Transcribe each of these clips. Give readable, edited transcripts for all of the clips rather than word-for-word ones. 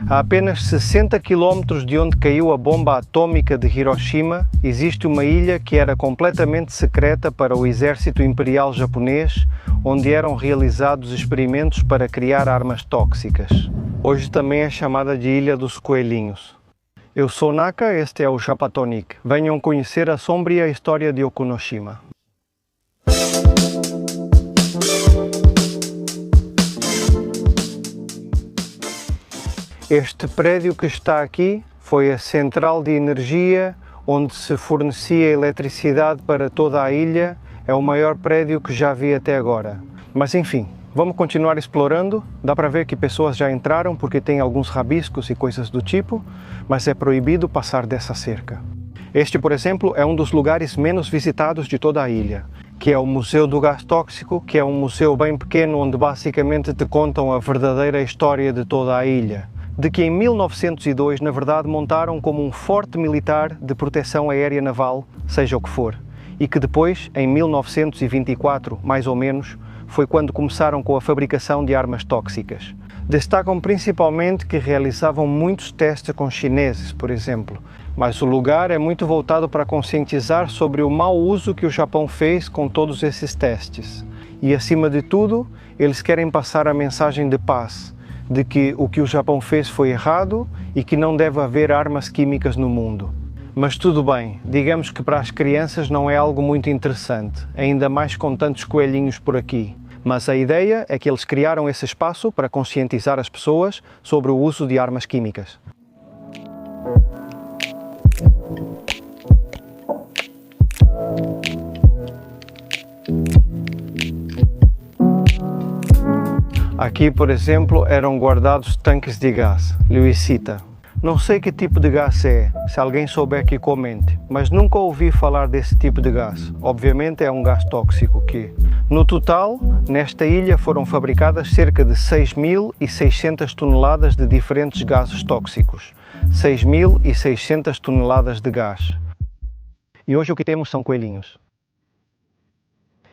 A apenas 60 km de onde caiu a bomba atômica de Hiroshima, existe uma ilha que era completamente secreta para o exército imperial japonês, onde eram realizados experimentos para criar armas tóxicas. Hoje também é chamada de Ilha dos Coelhinhos. Eu sou Naka, este é o Japatonic. Venham conhecer a sombria história de Okunoshima. Este prédio que está aqui foi a central de energia onde se fornecia eletricidade para toda a ilha. É o maior prédio que já vi até agora. Mas enfim, vamos continuar explorando. Dá para ver que pessoas já entraram porque tem alguns rabiscos e coisas do tipo, mas é proibido passar dessa cerca. Este, por exemplo, é um dos lugares menos visitados de toda a ilha, que é o Museu do Gás Tóxico, que é um museu bem pequeno onde basicamente te contam a verdadeira história de toda a ilha. De que em 1902, na verdade, montaram como um forte militar de proteção aérea naval, seja o que for, e que depois, em 1924, mais ou menos, foi quando começaram com a fabricação de armas tóxicas. Destacam principalmente que realizavam muitos testes com chineses, por exemplo, mas o lugar é muito voltado para conscientizar sobre o mau uso que o Japão fez com todos esses testes. E, acima de tudo, eles querem passar a mensagem de paz, de que o que o Japão fez foi errado e que não deve haver armas químicas no mundo. Mas tudo bem, digamos que para as crianças não é algo muito interessante, ainda mais com tantos coelhinhos por aqui. Mas a ideia é que eles criaram esse espaço para conscientizar as pessoas sobre o uso de armas químicas. Aqui, por exemplo, eram guardados tanques de gás, Luisita. Não sei que tipo de gás é, se alguém souber que comente, mas nunca ouvi falar desse tipo de gás. Obviamente é um gás tóxico que... No total, nesta ilha foram fabricadas cerca de 6.600 toneladas de diferentes gases tóxicos. 6.600 toneladas de gás. E hoje o que temos são coelhinhos.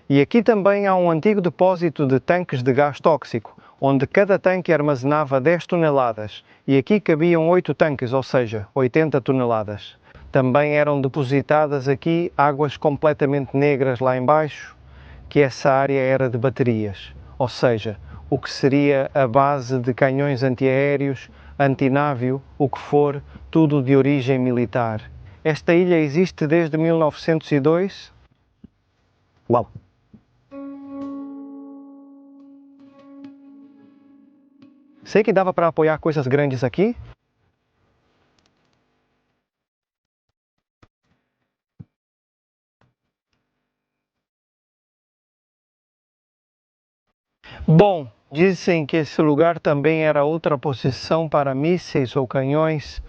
E aqui também há um antigo depósito de tanques de gás tóxico, onde cada tanque armazenava 10 toneladas, e aqui cabiam 8 tanques, ou seja, 80 toneladas. Também eram depositadas aqui águas completamente negras lá embaixo, que essa área era de baterias, ou seja, o que seria a base de canhões antiaéreos, antinávio, o que for, tudo de origem militar. Esta ilha existe desde 1902. Uau! Sei que dava para apoiar coisas grandes aqui. Bom, dizem que esse lugar também era outra posição para mísseis ou canhões.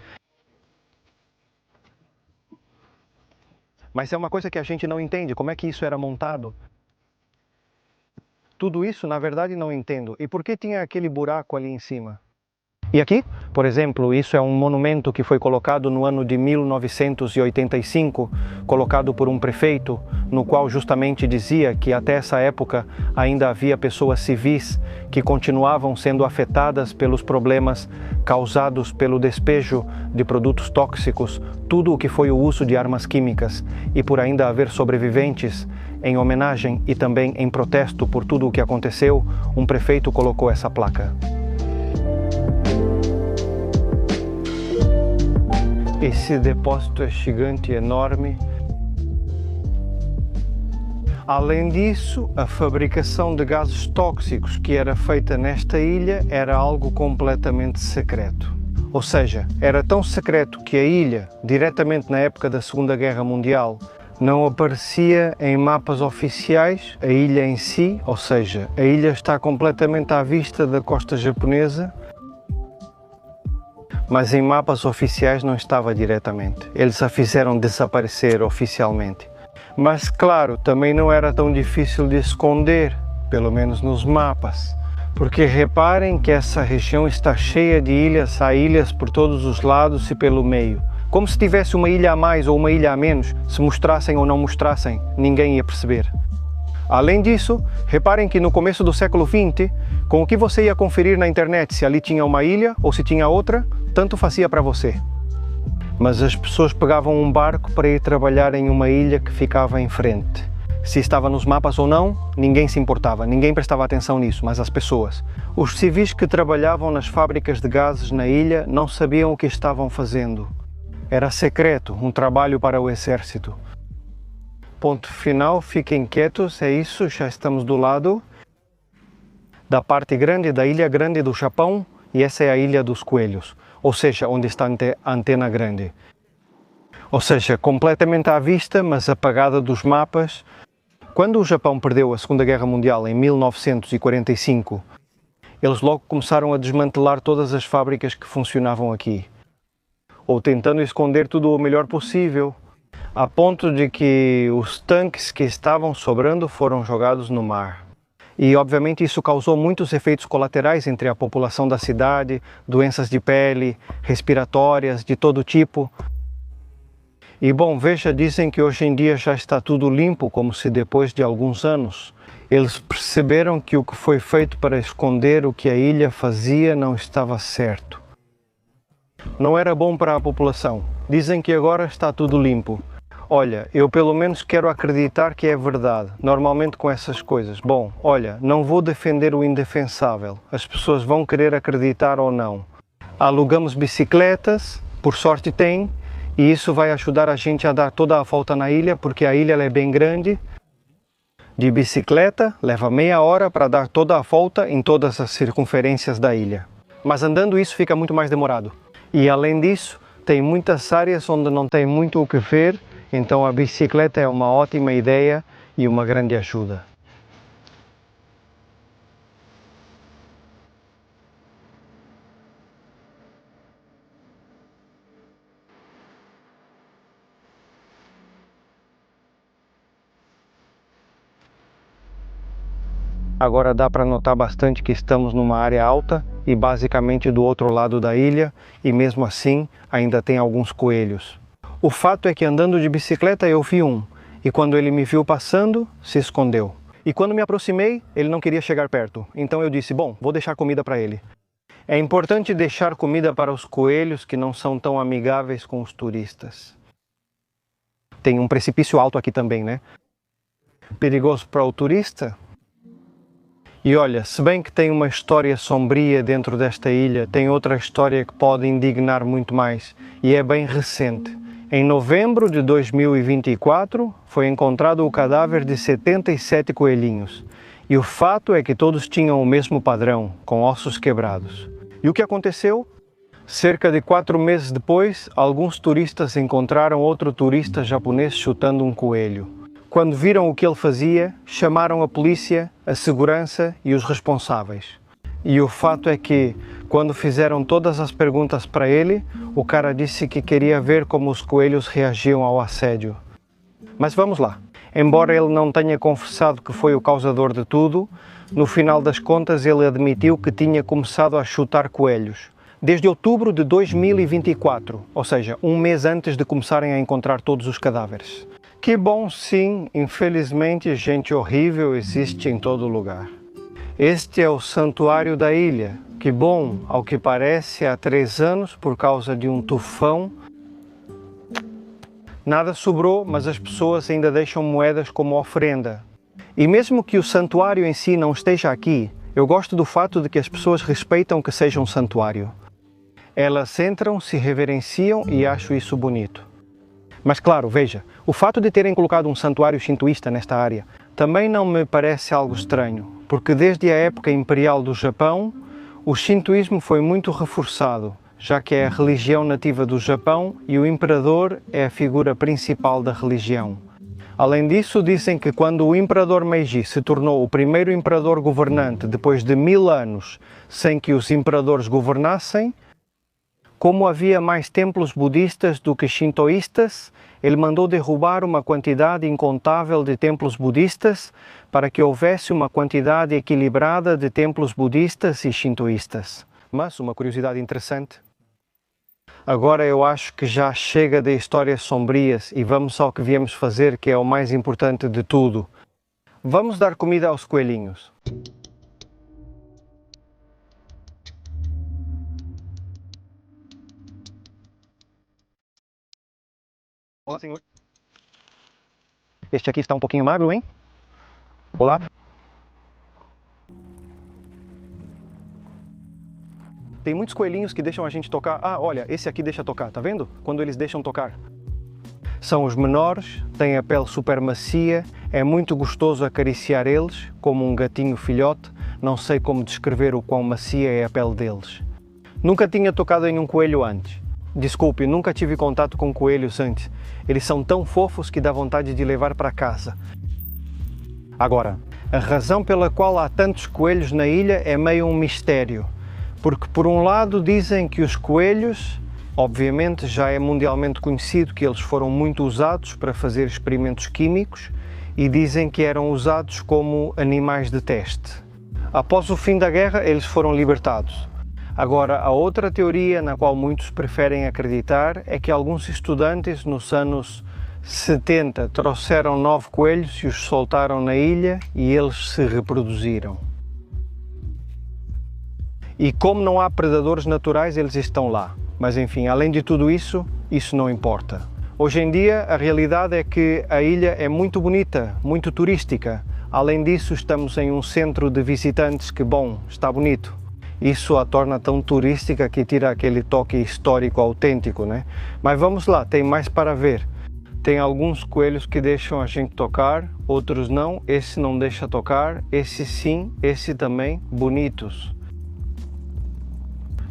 Mas é uma coisa que a gente não entende, como é que isso era montado? Tudo isso, na verdade, não entendo. E por que tinha aquele buraco ali em cima? E aqui, por exemplo, isso é um monumento que foi colocado no ano de 1985, colocado por um prefeito, no qual justamente dizia que até essa época ainda havia pessoas civis que continuavam sendo afetadas pelos problemas causados pelo despejo de produtos tóxicos, tudo o que foi o uso de armas químicas, e por ainda haver sobreviventes. Em homenagem e também em protesto por tudo o que aconteceu, um prefeito colocou essa placa. Esse depósito é gigante e enorme. Além disso, a fabricação de gases tóxicos que era feita nesta ilha era algo completamente secreto. Ou seja, era tão secreto que a ilha, diretamente na época da Segunda Guerra Mundial, não aparecia em mapas oficiais, a ilha em si, ou seja, a ilha está completamente à vista da costa japonesa, mas em mapas oficiais não estava diretamente. Eles a fizeram desaparecer oficialmente. Mas claro, também não era tão difícil de esconder, pelo menos nos mapas. Porque reparem que essa região está cheia de ilhas, há ilhas por todos os lados e pelo meio. Como se tivesse uma ilha a mais ou uma ilha a menos, se mostrassem ou não mostrassem, ninguém ia perceber. Além disso, reparem que no começo do século XX, com o que você ia conferir na internet se ali tinha uma ilha ou se tinha outra, tanto fazia para você. Mas as pessoas pegavam um barco para ir trabalhar em uma ilha que ficava em frente. Se estava nos mapas ou não, ninguém se importava, ninguém prestava atenção nisso, mas as pessoas. Os civis que trabalhavam nas fábricas de gases na ilha não sabiam o que estavam fazendo. Era secreto, um trabalho para o exército. Ponto final, fiquem quietos, é isso, já estamos do lado da parte grande da Ilha Grande do Japão e essa é a Ilha dos Coelhos, ou seja, onde está a Antena Grande. Ou seja, completamente à vista, mas apagada dos mapas. Quando o Japão perdeu a Segunda Guerra Mundial em 1945, eles logo começaram a desmantelar todas as fábricas que funcionavam aqui, ou tentando esconder tudo o melhor possível, a ponto de que os tanques que estavam sobrando foram jogados no mar. E obviamente isso causou muitos efeitos colaterais entre a população da cidade, doenças de pele, respiratórias, de todo tipo. E bom, veja, dizem que hoje em dia já está tudo limpo, como se depois de alguns anos eles perceberam que o que foi feito para esconder o que a ilha fazia não estava certo. Não era bom para a população. Dizem que agora está tudo limpo. Olha, eu pelo menos quero acreditar que é verdade, normalmente com essas coisas. Bom, olha, não vou defender o indefensável, as pessoas vão querer acreditar ou não. Alugamos bicicletas, por sorte tem, e isso vai ajudar a gente a dar toda a volta na ilha, porque a ilha é bem grande. De bicicleta, leva meia hora para dar toda a volta em todas as circunferências da ilha. Mas andando isso fica muito mais demorado. E além disso, tem muitas áreas onde não tem muito o que ver, então a bicicleta é uma ótima ideia e uma grande ajuda. Agora dá para notar bastante que estamos numa área alta e basicamente do outro lado da ilha, e mesmo assim ainda tem alguns coelhos. O fato é que andando de bicicleta eu vi um, e quando ele me viu passando, se escondeu. E quando me aproximei, ele não queria chegar perto, então eu disse, bom, vou deixar comida para ele. É importante deixar comida para os coelhos que não são tão amigáveis com os turistas. Tem um precipício alto aqui também, né? Perigoso para o turista? E olha, se bem que tem uma história sombria dentro desta ilha, tem outra história que pode indignar muito mais, e é bem recente. Em novembro de 2024, foi encontrado o cadáver de 77 coelhinhos. E o fato é que todos tinham o mesmo padrão, com ossos quebrados. E o que aconteceu? Cerca de 4 meses depois, alguns turistas encontraram outro turista japonês chutando um coelho. Quando viram o que ele fazia, chamaram a polícia, a segurança e os responsáveis. E o fato é que, quando fizeram todas as perguntas para ele, o cara disse que queria ver como os coelhos reagiam ao assédio. Mas vamos lá. Embora ele não tenha confessado que foi o causador de tudo, no final das contas ele admitiu que tinha começado a chutar coelhos. Desde outubro de 2024, ou seja, um mês antes de começarem a encontrar todos os cadáveres. Que bom, sim, infelizmente gente horrível existe em todo lugar. Este é o santuário da ilha. Que bom, ao que parece, há 3 anos, por causa de um tufão, nada sobrou, mas as pessoas ainda deixam moedas como oferenda. E mesmo que o santuário em si não esteja aqui, eu gosto do fato de que as pessoas respeitam que seja um santuário. Elas entram, se reverenciam e acho isso bonito. Mas claro, veja, o fato de terem colocado um santuário shintoísta nesta área também não me parece algo estranho, porque desde a época imperial do Japão, o shintoísmo foi muito reforçado, já que é a religião nativa do Japão e o imperador é a figura principal da religião. Além disso, dizem que quando o imperador Meiji se tornou o primeiro imperador governante depois de 1000 anos sem que os imperadores governassem, como havia mais templos budistas do que shintoístas, ele mandou derrubar uma quantidade incontável de templos budistas para que houvesse uma quantidade equilibrada de templos budistas e shintoístas. Mas uma curiosidade interessante. Agora eu acho que já chega de histórias sombrias e vamos ao que viemos fazer, que é o mais importante de tudo. Vamos dar comida aos coelhinhos. Olá, senhor. Este aqui está um pouquinho magro, hein? Olá. Tem muitos coelhinhos que deixam a gente tocar. Ah, olha, esse aqui deixa tocar, tá vendo? Quando eles deixam tocar. São os menores, têm a pele super macia, é muito gostoso acariciar eles, como um gatinho filhote. Não sei como descrever o quão macia é a pele deles. Nunca tinha tocado em um coelho antes. Desculpe, nunca tive contato com coelhos antes. Eles são tão fofos que dá vontade de levar para casa. Agora, a razão pela qual há tantos coelhos na ilha é meio um mistério. Porque por um lado dizem que os coelhos, obviamente já é mundialmente conhecido que eles foram muito usados para fazer experimentos químicos e dizem que eram usados como animais de teste. Após o fim da guerra, eles foram libertados. Agora, a outra teoria na qual muitos preferem acreditar é que alguns estudantes nos anos 70 trouxeram 9 coelhos e os soltaram na ilha e eles se reproduziram. E como não há predadores naturais, eles estão lá. Mas enfim, além de tudo isso, isso não importa. Hoje em dia, a realidade é que a ilha é muito bonita, muito turística. Além disso, estamos em um centro de visitantes que, bom, está bonito. Isso a torna tão turística que tira aquele toque histórico autêntico, né? Mas vamos lá, tem mais para ver. Tem alguns coelhos que deixam a gente tocar, outros não. Esse não deixa tocar, esse sim, esse também, bonitos.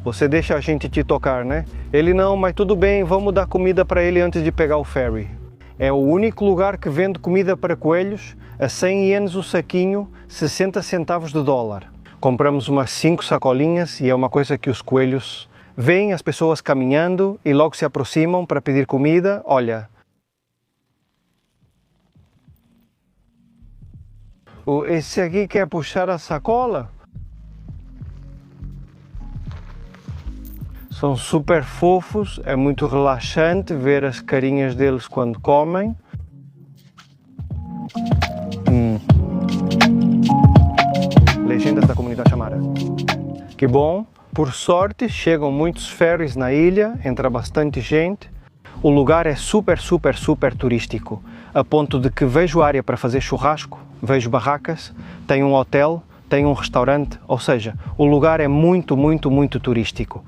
Você deixa a gente te tocar, né? Ele não, mas tudo bem, vamos dar comida para ele antes de pegar o ferry. É o único lugar que vende comida para coelhos a 100 ienes o saquinho, 60 centavos de dólar. Compramos umas 5 sacolinhas e é uma coisa que os coelhos veem as pessoas caminhando e logo se aproximam para pedir comida. Olha, esse aqui quer puxar a sacola? São super fofos, é muito relaxante ver as carinhas deles quando comem. Legendas da comunidade chamara. Que bom, por sorte chegam muitos ferries na ilha, entra bastante gente. O lugar é super turístico, a ponto de que vejo área para fazer churrasco, vejo barracas, tem um hotel, tem um restaurante, ou seja, o lugar é muito turístico.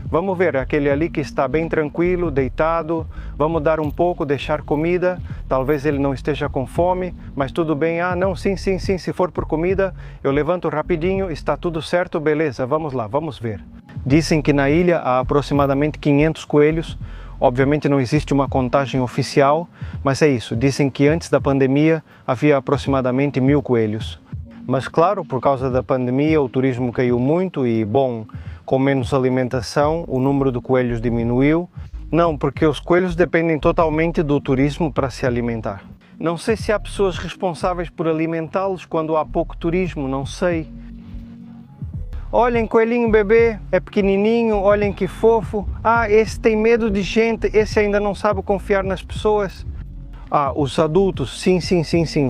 Vamos ver aquele ali que está bem tranquilo, deitado. Vamos dar um pouco, deixar comida. Talvez ele não esteja com fome, mas tudo bem. Ah, não, sim, se for por comida, eu levanto rapidinho, está tudo certo, beleza, vamos lá, vamos ver. Dizem que na ilha há aproximadamente 500 coelhos. Obviamente não existe uma contagem oficial, mas é isso. Dizem que antes da pandemia havia aproximadamente 1000 coelhos. Mas claro, por causa da pandemia o turismo caiu muito e, bom, com menos alimentação, o número de coelhos diminuiu. Não, porque os coelhos dependem totalmente do turismo para se alimentar. Não sei se há pessoas responsáveis por alimentá-los quando há pouco turismo, não sei. Olhem, coelhinho bebê, é pequenininho, olhem que fofo. Ah, esse tem medo de gente, esse ainda não sabe confiar nas pessoas. Ah, os adultos, sim,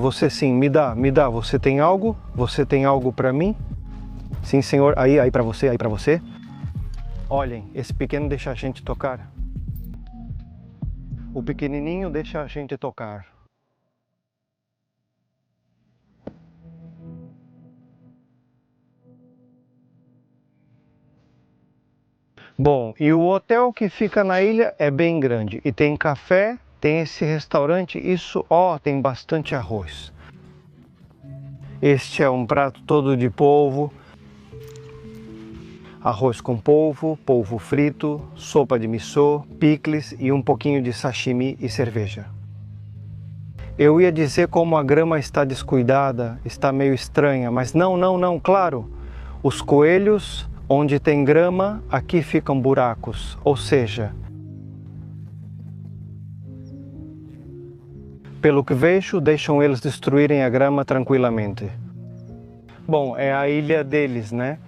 você sim, me dá, você tem algo? Você tem algo para mim? Sim, senhor, aí para você, aí para você. Olhem, esse pequeno deixa a gente tocar. O pequenininho deixa a gente tocar. Bom, e o hotel que fica na ilha é bem grande e tem café, tem esse restaurante, isso, ó, tem bastante arroz. Este é um prato todo de polvo. Arroz com polvo, polvo frito, sopa de miso, picles e um pouquinho de sashimi e cerveja. Eu ia dizer como a grama está descuidada, está meio estranha, mas não, claro. Os coelhos, onde tem grama, aqui ficam buracos, ou seja, pelo que vejo, deixam eles destruírem a grama tranquilamente. Bom, é a ilha deles, né?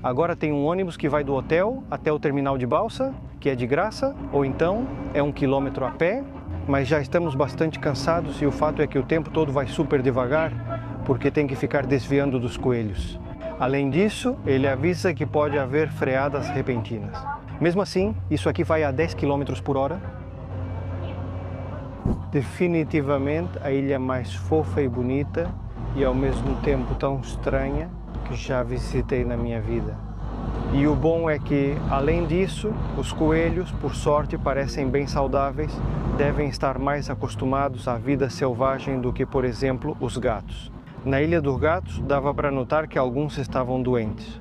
Agora tem um ônibus que vai do hotel até o terminal de balsa, que é de graça, ou então é 1 quilômetro a pé, mas já estamos bastante cansados e o fato é que o tempo todo vai super devagar porque tem que ficar desviando dos coelhos. Além disso, ele avisa que pode haver freadas repentinas. Mesmo assim, isso aqui vai a 10 km por hora. Definitivamente a ilha mais fofa e bonita e ao mesmo tempo tão estranha que já visitei na minha vida. E o bom é que, além disso, os coelhos, por sorte, parecem bem saudáveis, devem estar mais acostumados à vida selvagem do que, por exemplo, os gatos. Na Ilha dos Gatos, dava para notar que alguns estavam doentes.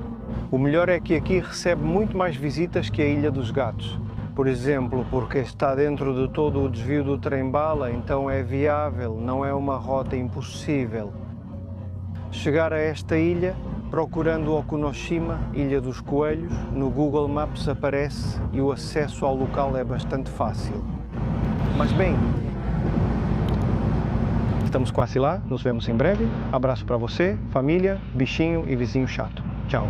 O melhor é que aqui recebe muito mais visitas que a Ilha dos Gatos. Por exemplo, porque está dentro de todo o desvio do trem-bala, então é viável, não é uma rota impossível. Chegar a esta ilha, procurando Okunoshima, Ilha dos Coelhos, no Google Maps aparece e o acesso ao local é bastante fácil. Mas bem, estamos quase lá, nos vemos em breve. Abraço para você, família, bichinho e vizinho chato. Tchau!